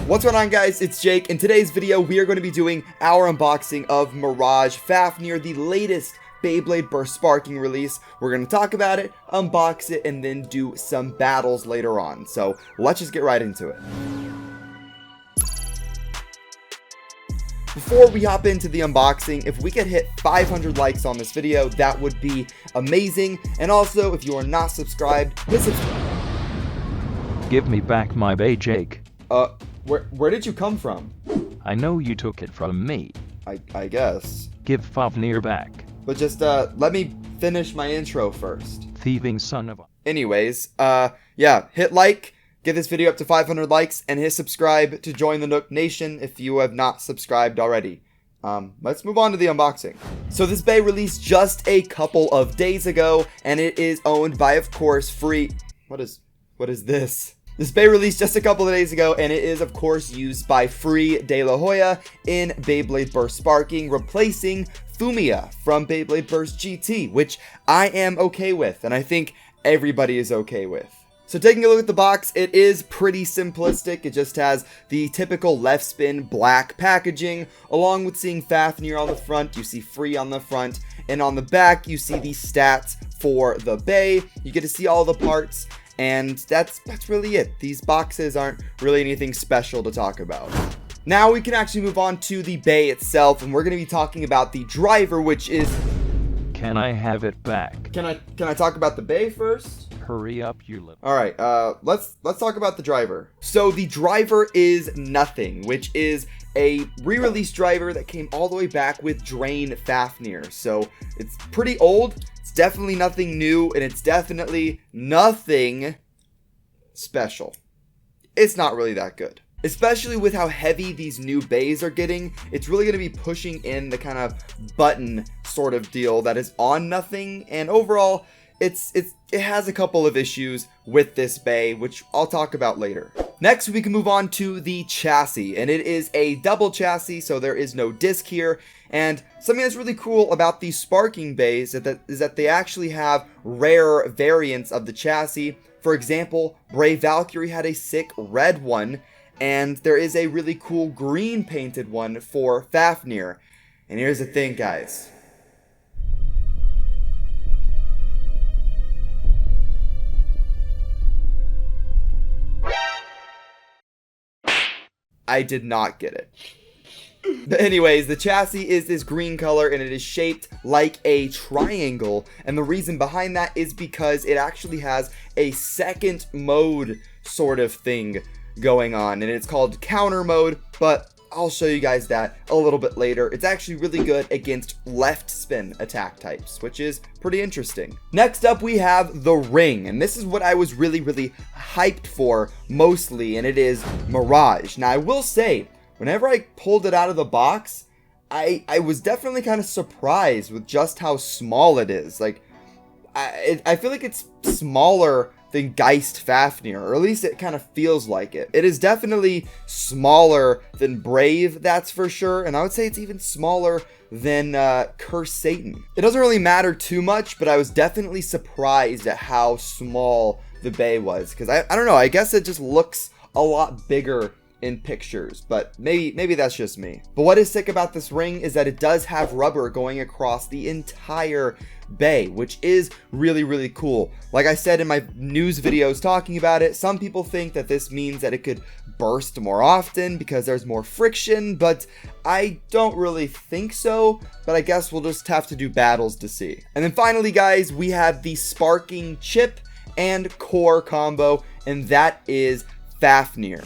What's going on, guys? It's Jake. In today's video, we are going to be doing our unboxing of Mirage Fafnir, the latest Beyblade Burst Sparking release. We're going to talk about it, unbox it, and then do some battles later on. So let's just get right into it. Before we hop into the unboxing, if we could hit 500 likes on this video, that would be amazing. And also, if you are not subscribed, hit subscribe. Give me back my bay, Jake. Where did you come from? I know you took it from me. I guess. Give Fafnir back. But just, let me finish my intro first. Thieving son of a... Anyways, yeah, hit like, get this video up to 500 likes, and hit subscribe to join the Nook Nation if you have not subscribed already. Let's move on to the unboxing. So this bay released just a couple of days ago, and it is owned by, of course, free... What is this? This bay released just a couple of days ago, and it is, of course, used by Free de la Hoya in Beyblade Burst Sparking, replacing Fumiya from Beyblade Burst GT, which I am okay with, and I think everybody is okay with. So taking a look at the box, it is pretty simplistic. It just has the typical left spin black packaging, along with seeing Fafnir on the front. You see Free on the front, and on the back, you see the stats for the bay. You get to see all the parts. And that's really it. These boxes aren't really anything special to talk about. Now we can actually move on to the bay itself, and we're going to be talking about the driver, which is... Can I have it back? Can I talk about the bay first? Hurry up, you little... Alright, let's talk about the driver. So the driver is Nothing, which is a re-release driver that came all the way back with Drain Fafnir. So it's pretty old. It's definitely nothing new, and it's definitely nothing special. It's not really that good. Especially with how heavy these new bays are getting, it's really going to be pushing in the kind of button sort of deal that is on Nothing, and overall, it has a couple of issues with this bay, which I'll talk about later. Next, we can move on to the chassis, and it is a double chassis, so there is no disc here. And something that's really cool about these Sparking bays is that they actually have rare variants of the chassis. For example, Brave Valkyrie had a sick red one, and there is a really cool green painted one for Fafnir. And here's the thing, guys. I did not get it. But anyways, the chassis is this green color, and it is shaped like a triangle. And the reason behind that is because it actually has a second mode sort of thing going on. And it's called counter mode, but I'll show you guys that a little bit later. It's actually really good against left spin attack types, which is pretty interesting. Next up, we have the ring, and this is what I was really hyped for mostly, and it is Mirage. Now, I will say, whenever I pulled it out of the box, I was definitely kind of surprised with just how small it is. Like, I feel like it's smaller than Geist Fafnir, or at least it kind of feels like it. It is definitely smaller than Brave, that's for sure, and I would say it's even smaller than Curse Satan. It doesn't really matter too much, but I was definitely surprised at how small the bay was, because I don't know, I guess it just looks a lot bigger in pictures, but maybe that's just me. But what is sick about this ring is that it does have rubber going across the entire bay, which is really cool. Like I said in my news videos talking about it, some people think that this means that it could burst more often because there's more friction, but I don't really think so, but I guess we'll just have to do battles to see. And then finally, guys, we have the Sparking chip and core combo, and that is Fafnir.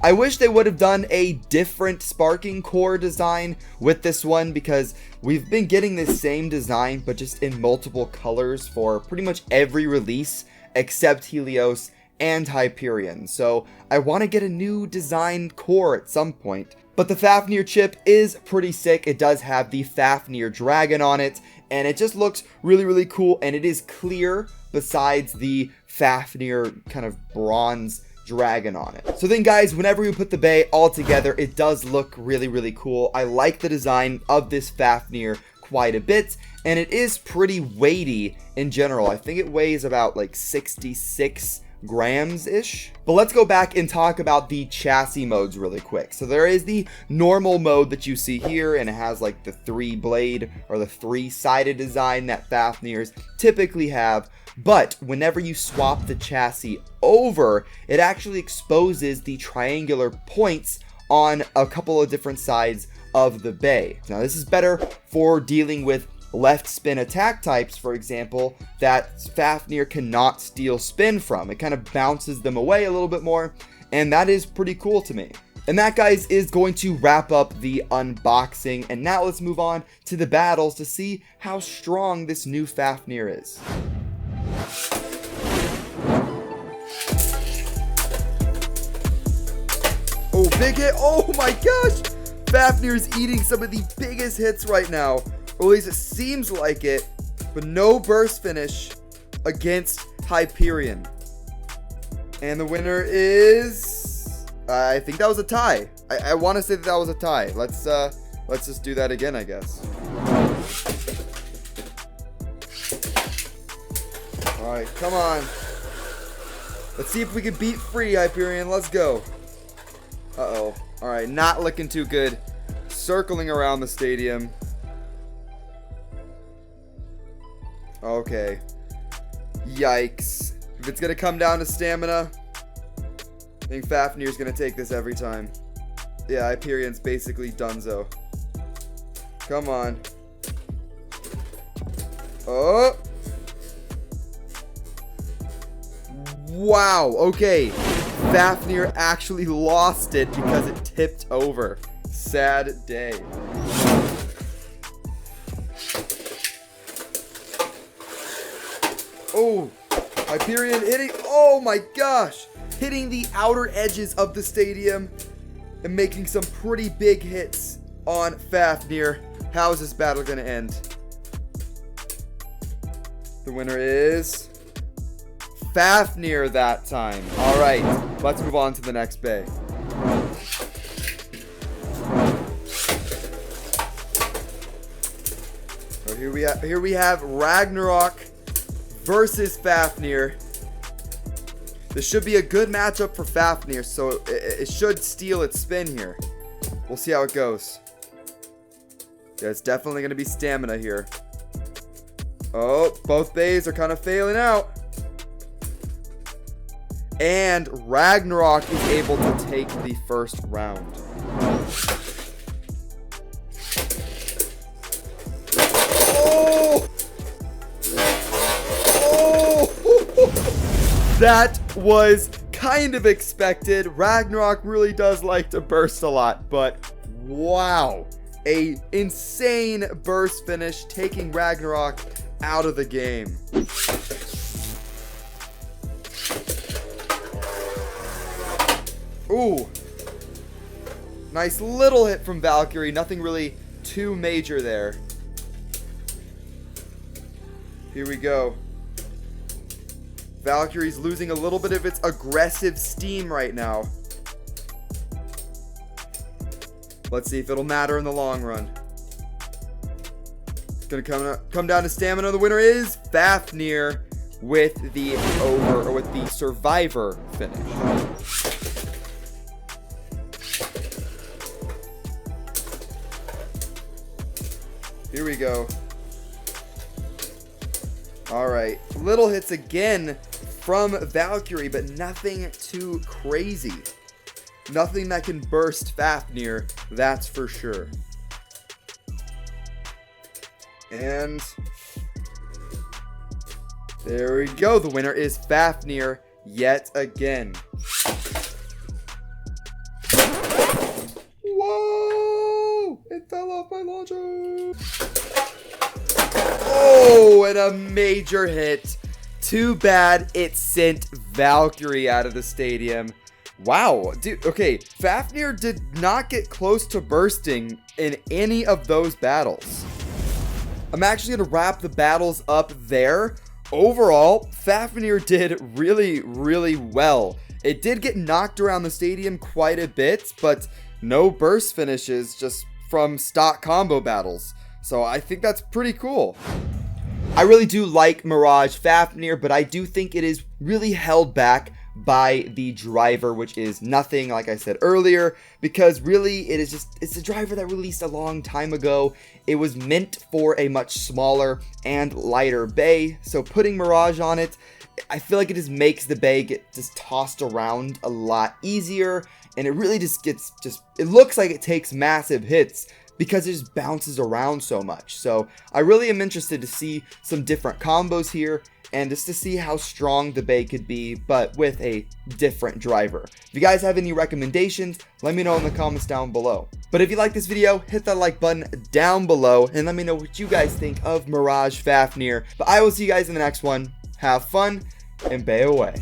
I wish they would have done a different Sparking core design with this one, because we've been getting this same design but just in multiple colors for pretty much every release except Helios and Hyperion. So I want to get a new design core at some point. But the Fafnir chip is pretty sick. It does have the Fafnir dragon on it, and it just looks really cool, and it is clear besides the Fafnir kind of bronze dragon on it. So then, guys, whenever you put the bay all together, it does look really cool. I like the design of this Fafnir quite a bit, and it is pretty weighty in general. I think it weighs about like 66 grams-ish. But let's go back and talk about the chassis modes really quick. So there is the normal mode that you see here, and it has like the 3-blade or the 3-sided design that Fafnirs typically have. But whenever you swap the chassis over, it actually exposes the triangular points on a couple of different sides of the bay. Now this is better for dealing with left spin attack types, for example, that Fafnir cannot steal spin from. It kind of bounces them away a little bit more, and that is pretty cool to me. And that, guys, is going to wrap up the unboxing. And now let's move on to the battles to see how strong this new Fafnir is. Oh, big hit. Oh my gosh. Fafnir's eating some of the biggest hits right now. Or at least it seems like it. But no burst finish against Hyperion. And the winner is... I think that was a tie. I want to say that was a tie. Let's just do that again, I guess. Alright, come on. Let's see if we can beat Free Hyperion. Let's go. Uh-oh. Alright, not looking too good. Circling around the stadium. Okay. Yikes. If it's gonna come down to stamina, I think Fafnir's gonna take this every time. Yeah, Hyperion's basically donezo. Come on. Oh! Wow, okay. Fafnir actually lost it because it tipped over. Sad day. Oh, Hyperion hitting, oh my gosh. Hitting the outer edges of the stadium and making some pretty big hits on Fafnir. How is this battle gonna end? The winner is Fafnir that time. All right, let's move on to the next bay. So here we have Ragnarok versus Fafnir. This should be a good matchup for Fafnir, so it should steal its spin here. We'll see how it goes. Yeah, it's definitely going to be stamina here. Oh, both bays are kind of failing out. And Ragnarok is able to take the first round. Oh! Oh! That was kind of expected. Ragnarok really does like to burst a lot, but wow. A insane burst finish, taking Ragnarok out of the game. Ooh. Nice little hit from Valkyrie. Nothing really too major there. Here we go. Valkyrie's losing a little bit of its aggressive steam right now. Let's see if it'll matter in the long run. It's gonna come down to stamina. The winner is Fafnir with the survivor finish. Here we go. Alright, little hits again from Valkyrie, but nothing too crazy. Nothing that can burst Fafnir, that's for sure. And there we go. The winner is Fafnir yet again. Whoa! It fell off my launcher. Oh, and a major hit. Too bad it sent Valkyrie out of the stadium. Wow, dude, okay, Fafnir did not get close to bursting in any of those battles. I'm actually going to wrap the battles up there. Overall, Fafnir did really, really well. It did get knocked around the stadium quite a bit, but no burst finishes, just from stock combo battles. So I think that's pretty cool. I really do like Mirage Fafnir, but I do think it is really held back by the driver, which is nothing, like I said earlier, because really it's a driver that released a long time ago. It was meant for a much smaller and lighter bay, so putting Mirage on it, I feel like it just makes the bay get just tossed around a lot easier, and it really just gets it looks like it takes massive hits because it just bounces around so much. So I really am interested to see some different combos here, and just to see how strong the bay could be, but with a different driver. If you guys have any recommendations, let me know in the comments down below. But if you like this video, hit that like button down below, and let me know what you guys think of Mirage Fafnir. But I will see you guys in the next one. Have fun, and bay away.